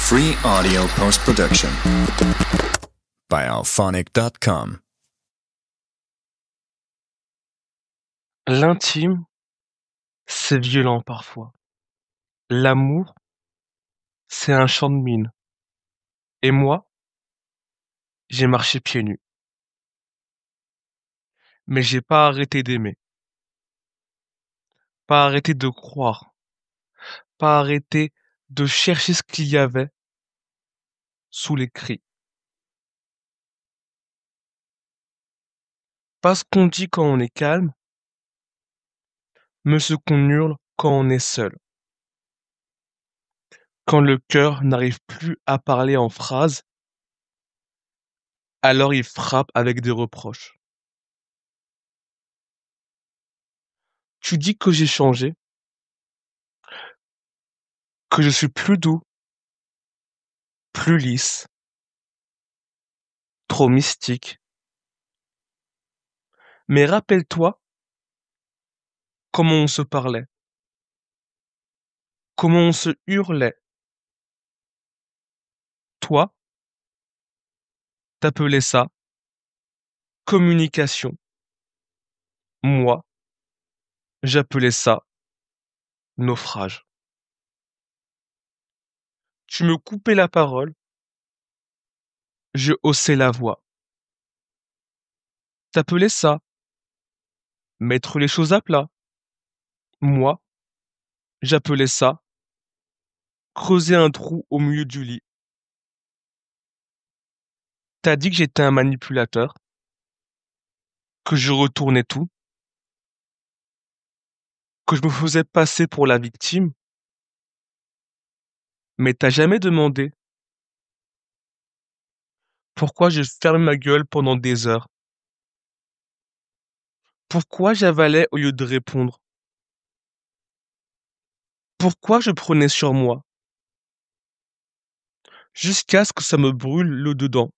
Free audio post-production by alphonic.com. L'intime, c'est violent parfois. L'amour, c'est un champ de mine. Et moi, j'ai marché pieds nus. Mais j'ai pas arrêté d'aimer, pas arrêté de croire, pas arrêté de chercher ce qu'il y avait sous les cris. Pas ce qu'on dit quand on est calme, mais ce qu'on hurle quand on est seul. Quand le cœur n'arrive plus à parler en phrases, alors il frappe avec des reproches. Tu dis que j'ai changé, que je suis plus doux, plus lisse, trop mystique. Mais rappelle-toi comment on se parlait, comment on se hurlait. Toi, t'appelais ça communication. Moi, j'appelais ça naufrage. Tu me coupais la parole, je haussais la voix. T'appelais ça mettre les choses à plat. Moi, j'appelais ça creuser un trou au milieu du lit. T'as dit que j'étais un manipulateur, que je retournais tout, que je me faisais passer pour la victime, mais t'as jamais demandé pourquoi je fermais ma gueule pendant des heures. Pourquoi j'avalais au lieu de répondre? Pourquoi je prenais sur moi? Jusqu'à ce que ça me brûle le dedans.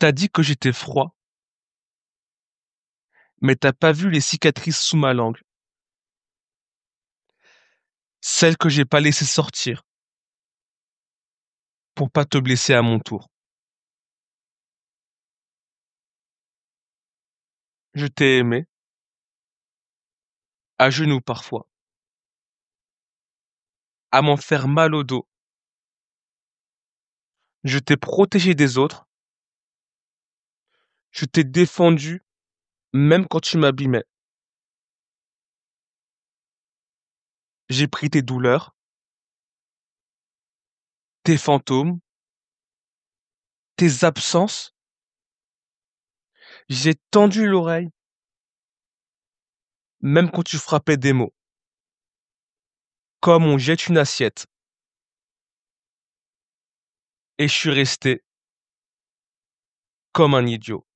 T'as dit que j'étais froid, mais t'as pas vu les cicatrices sous ma langue. Celles que j'ai pas laissé sortir, pour pas te blesser à mon tour. Je t'ai aimé, à genoux parfois, à m'en faire mal au dos. Je t'ai protégé des autres, je t'ai défendu même quand tu m'abîmais. J'ai pris tes douleurs, tes fantômes, tes absences. J'ai tendu l'oreille, même quand tu frappais des mots. Comme on jette une assiette. Et je suis resté comme un idiot.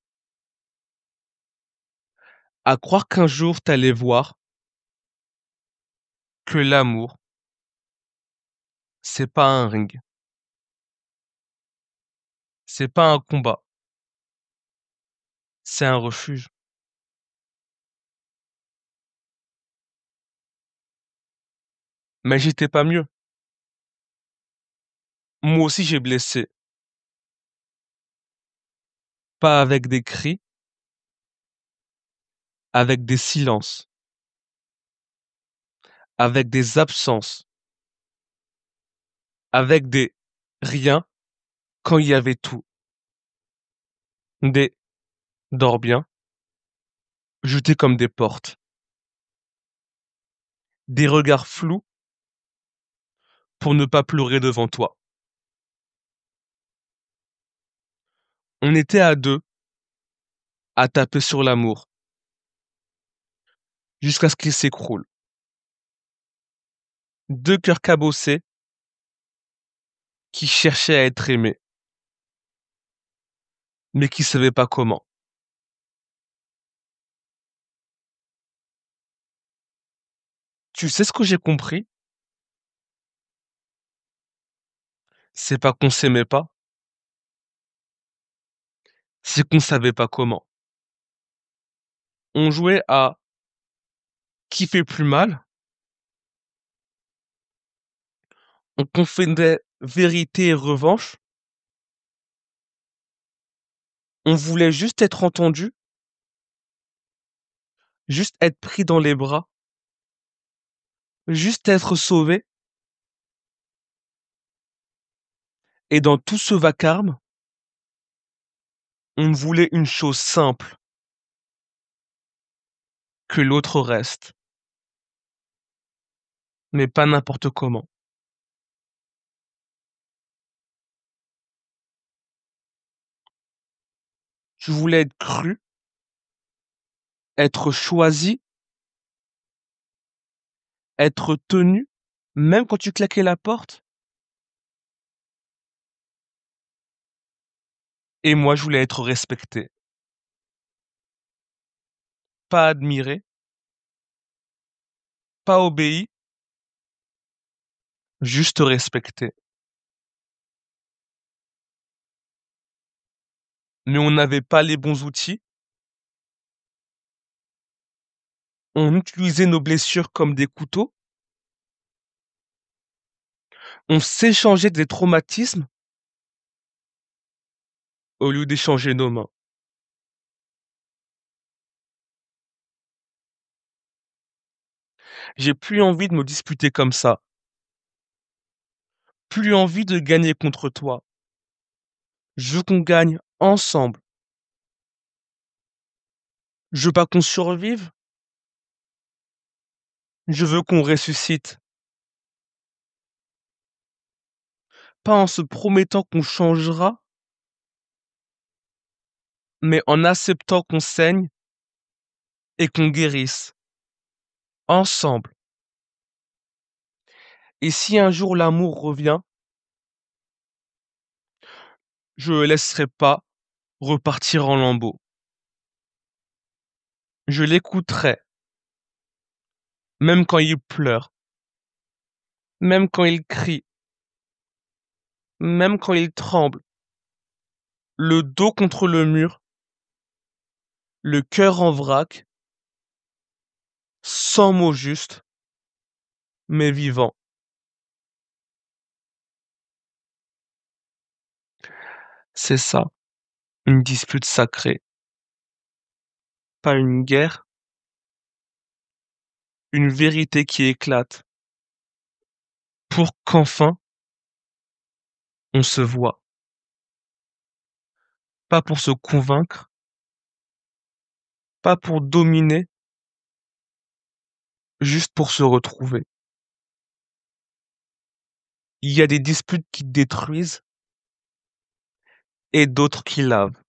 À croire qu'un jour t'allais voir que l'amour, c'est pas un ring. C'est pas un combat. C'est un refuge. Mais j'étais pas mieux. Moi aussi j'ai blessé. Pas avec des cris, avec des silences, avec des absences, avec des rien quand il y avait tout. Des dors bien, jetés comme des portes. Des regards flous pour ne pas pleurer devant toi. On était à deux, à taper sur l'amour, jusqu'à ce qu'il s'écroule. Deux cœurs cabossés qui cherchaient à être aimés, mais qui savaient pas comment. Tu sais ce que j'ai compris? C'est pas qu'on s'aimait pas, c'est qu'on savait pas comment. On jouait à qui fait plus mal, On confondait vérité et revanche. On voulait juste être entendu, juste être pris dans les bras, juste être sauvé. Et dans tout ce vacarme, on voulait une chose simple, que l'autre reste, mais pas n'importe comment. Tu voulais être cru, être choisi, être tenu, même quand tu claquais la porte. Et moi, je voulais être respecté, pas admiré, pas obéi, juste respecté. Mais on n'avait pas les bons outils. On utilisait nos blessures comme des couteaux. On s'échangeait des traumatismes au lieu d'échanger nos mains. J'ai plus envie de me disputer comme ça. Plus envie de gagner contre toi. Je veux qu'on gagne ensemble. Je veux pas qu'on survive. Je veux qu'on ressuscite. Pas en se promettant qu'on changera, mais en acceptant qu'on saigne et qu'on guérisse. Ensemble. Et si un jour l'amour revient, je le laisserai pas repartir en lambeaux. Je l'écouterai, même quand il pleure, même quand il crie, même quand il tremble, le dos contre le mur, le cœur en vrac, sans mots justes, mais vivant. C'est ça, une dispute sacrée. Pas une guerre, une vérité qui éclate. Pour qu'enfin, on se voit. Pas pour se convaincre, pas pour dominer, juste pour se retrouver. Il y a des disputes qui détruisent et d'autres qui lavent,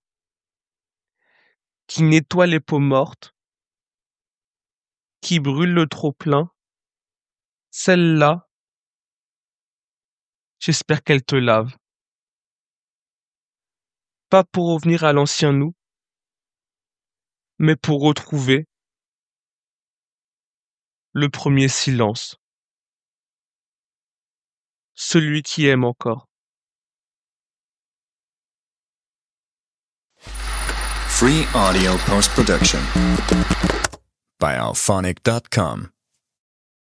qui nettoient les peaux mortes, qui brûlent le trop-plein. Celle-là, j'espère qu'elle te lave. Pas pour revenir à l'ancien nous, mais pour retrouver le premier silence. Celui qui aime encore. Free audio post-production by alphonic.com.